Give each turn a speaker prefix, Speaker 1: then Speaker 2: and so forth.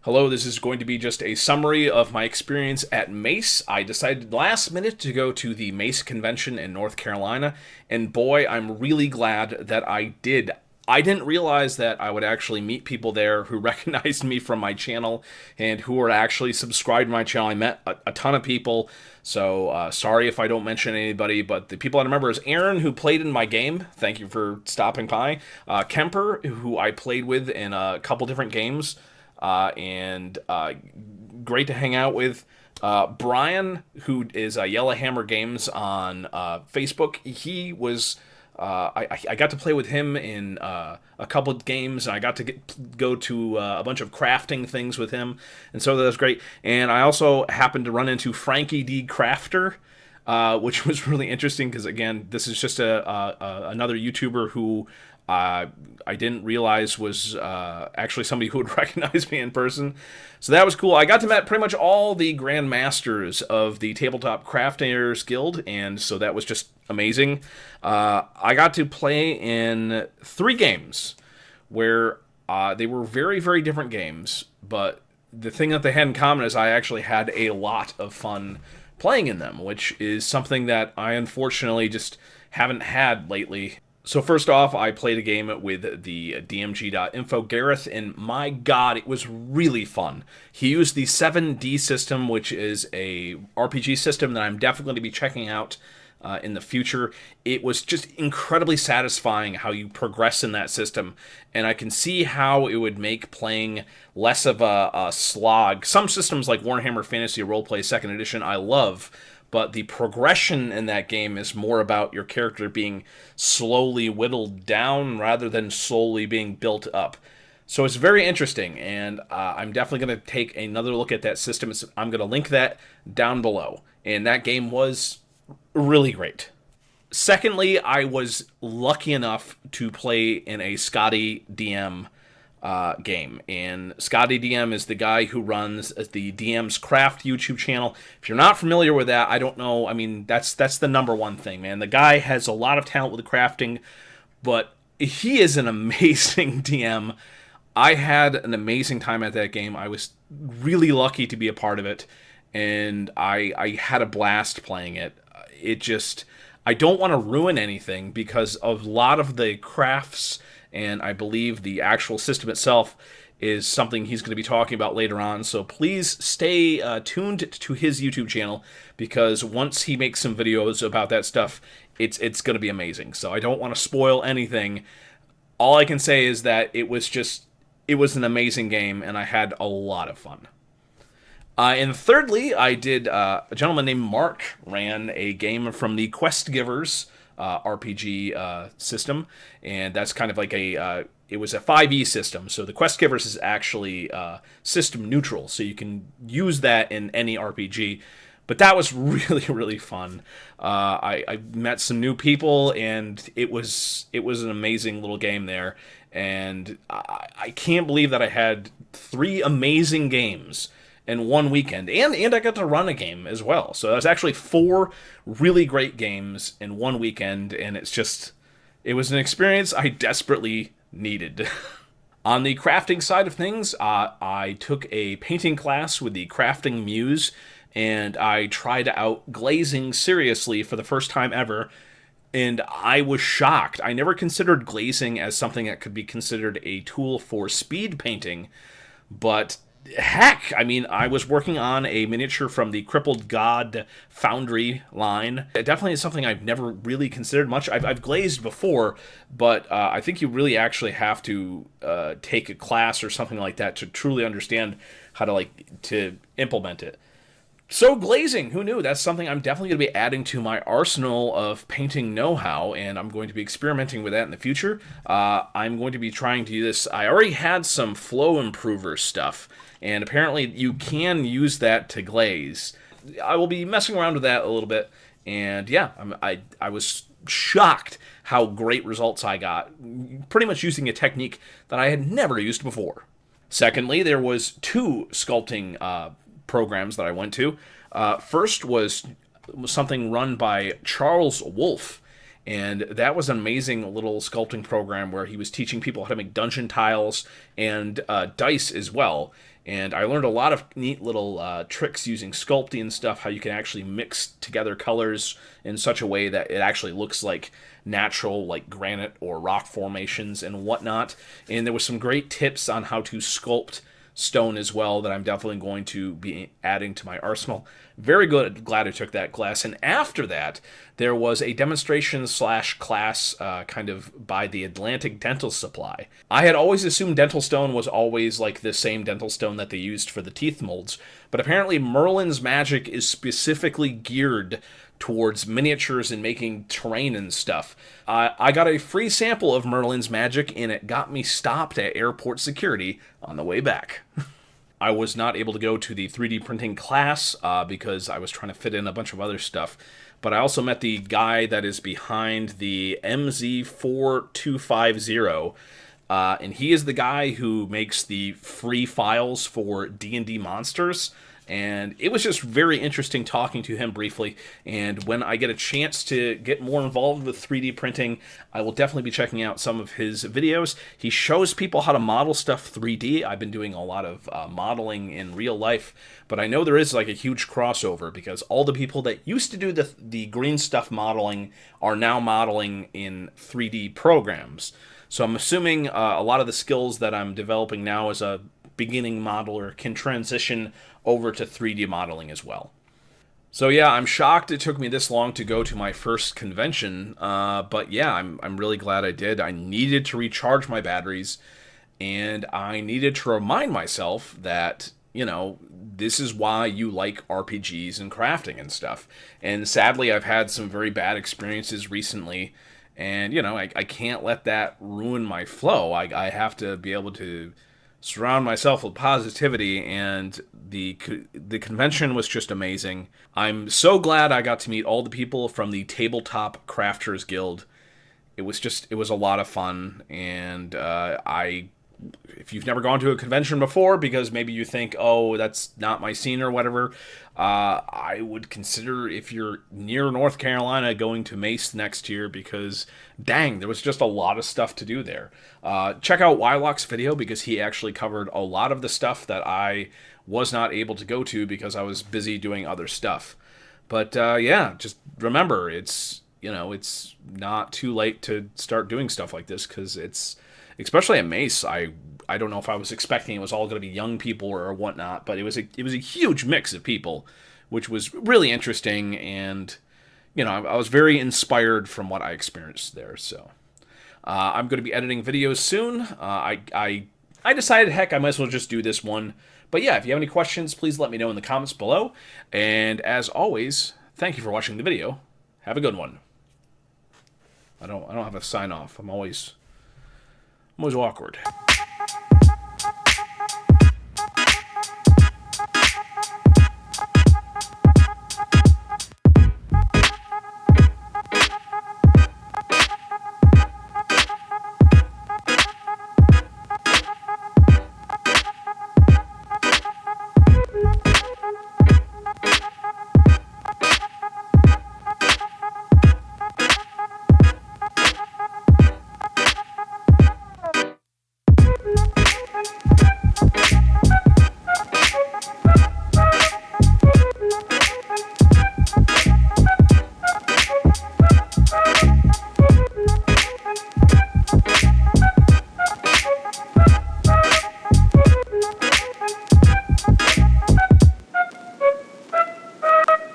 Speaker 1: Hello, this is going to be just a summary of my experience at MACE. I decided last minute to go to the MACE convention in North Carolina, and boy, I'm really glad that I did. I didn't realize that I would actually meet people there who recognized me from my channel and who were actually subscribed to my channel. I met a ton of people, so sorry if I don't mention anybody, but the people I remember is Aaron, who played in my game. Thank you for stopping by. Kemper, who I played with in a couple different games. And great to hang out with. Brian, who is Yellowhammer Games on Facebook, he was. I got to play with him in a couple of games, and I got to go to a bunch of crafting things with him, and so that was great. And I also happened to run into Frankie D. Crafter, which was really interesting because, again, this is just another YouTuber who I didn't realize was actually somebody who would recognize me in person. So that was cool. I got to meet pretty much all the Grand Masters of the Tabletop Crafters Guild, and so that was just amazing. I got to play in 3 games where they were very, very different games, but the thing that they had in common is I actually had a lot of fun playing in them, which is something that I unfortunately just haven't had lately. So first off, I played a game with the DMG.info Gareth, and my god, it was really fun. He used the 7D system, which is a RPG system that I'm definitely going to be checking out in the future. It was just incredibly satisfying how you progress in that system, and I can see how it would make playing less of a slog. Some systems like Warhammer Fantasy Roleplay 2nd Edition I love, but the progression in that game is more about your character being slowly whittled down rather than slowly being built up. So it's very interesting, and I'm definitely going to take another look at that system. I'm going to link that down below, and that game was really great. Secondly, I was lucky enough to play in a Scotty DM game, and Scotty DM is the guy who runs the DM's Craft YouTube channel. If you're not familiar with that, I don't know. I mean, that's the number one thing, man. The guy has a lot of talent with crafting, but he is an amazing DM. I had an amazing time at that game. I was really lucky to be a part of it, and I had a blast playing it. It just, I don't want to ruin anything because of a lot of the crafts, and I believe the actual system itself is something he's going to be talking about later on. So please stay tuned to his YouTube channel, because once he makes some videos about that stuff, it's going to be amazing. So I don't want to spoil anything. All I can say is that it was an amazing game, and I had a lot of fun. And thirdly, I did, a gentleman named Mark ran a game from the Quest Givers RPG system, and that's kind of like it was a 5e system, so the Quest Givers is actually system neutral, so you can use that in any RPG, but that was really, really fun. I met some new people, and it was an amazing little game there, and I can't believe that I had 3 amazing games in one weekend, and I got to run a game as well. So that was actually 4 really great games in one weekend, and it was an experience I desperately needed. On the crafting side of things, I took a painting class with the Crafting Muse, and I tried out glazing seriously for the first time ever, and I was shocked. I never considered glazing as something that could be considered a tool for speed painting, but heck, I mean, I was working on a miniature from the Crippled God Foundry line. It definitely is something I've never really considered much. I've glazed before, but I think you really actually have to take a class or something like that to truly understand how to implement it. So glazing, who knew? That's something I'm definitely going to be adding to my arsenal of painting know-how, and I'm going to be experimenting with that in the future. I'm going to be trying to do this. I already had some flow improver stuff, and apparently you can use that to glaze. I will be messing around with that a little bit, and yeah, I was shocked how great results I got, pretty much using a technique that I had never used before. Secondly, there was 2 sculpting programs that I went to. First was something run by Charles Wolfe, and that was an amazing little sculpting program where he was teaching people how to make dungeon tiles and dice as well. And I learned a lot of neat little tricks using Sculpting and stuff, how you can actually mix together colors in such a way that it actually looks like natural, like granite or rock formations and whatnot. And there was some great tips on how to sculpt stone as well that I'm definitely going to be adding to my arsenal. Very good. Glad I took that class. And after that, there was a demonstration slash class kind of by the Atlantic Dental Supply. I had always assumed dental stone was always like the same dental stone that they used for the teeth molds, but apparently Merlin's Magic is specifically geared towards miniatures and making terrain and stuff. I got a free sample of Merlin's Magic, and it got me stopped at airport security on the way back. I was not able to go to the 3D printing class because I was trying to fit in a bunch of other stuff. But I also met the guy that is behind the MZ4250, and he is the guy who makes the free files for D&D Monsters. And it was just very interesting talking to him briefly. And when I get a chance to get more involved with 3D printing, I will definitely be checking out some of his videos. He shows people how to model stuff 3D. I've been doing a lot of modeling in real life, but I know there is like a huge crossover because all the people that used to do the green stuff modeling are now modeling in 3D programs. So I'm assuming a lot of the skills that I'm developing now as a beginning modeler can transition over to 3D modeling as well. So yeah, I'm shocked it took me this long to go to my first convention, but yeah, I'm really glad I did. I needed to recharge my batteries, and I needed to remind myself that, you know, this is why you like RPGs and crafting and stuff. And sadly, I've had some very bad experiences recently, and, you know, I can't let that ruin my flow. I have to be able to surround myself with positivity, and the convention was just amazing. I'm so glad I got to meet all the people from the Tabletop Crafters Guild. It was a lot of fun, and if you've never gone to a convention before, because maybe you think, oh, that's not my scene or whatever, I would consider, if you're near North Carolina, going to MACE next year, because dang, there was just a lot of stuff to do there. Check out Wyloch's video, because he actually covered a lot of the stuff that I was not able to go to because I was busy doing other stuff. But yeah, just remember, it's not too late to start doing stuff like this, because it's, especially at MACE, I don't know if I was expecting it was all going to be young people or whatnot, but it was a huge mix of people, which was really interesting, and I was very inspired from what I experienced there. So I'm going to be editing videos soon. I decided, heck, I might as well just do this one. But yeah, if you have any questions, please let me know in the comments below. And as always, thank you for watching the video. Have a good one. I don't have a sign off. I'm always awkward.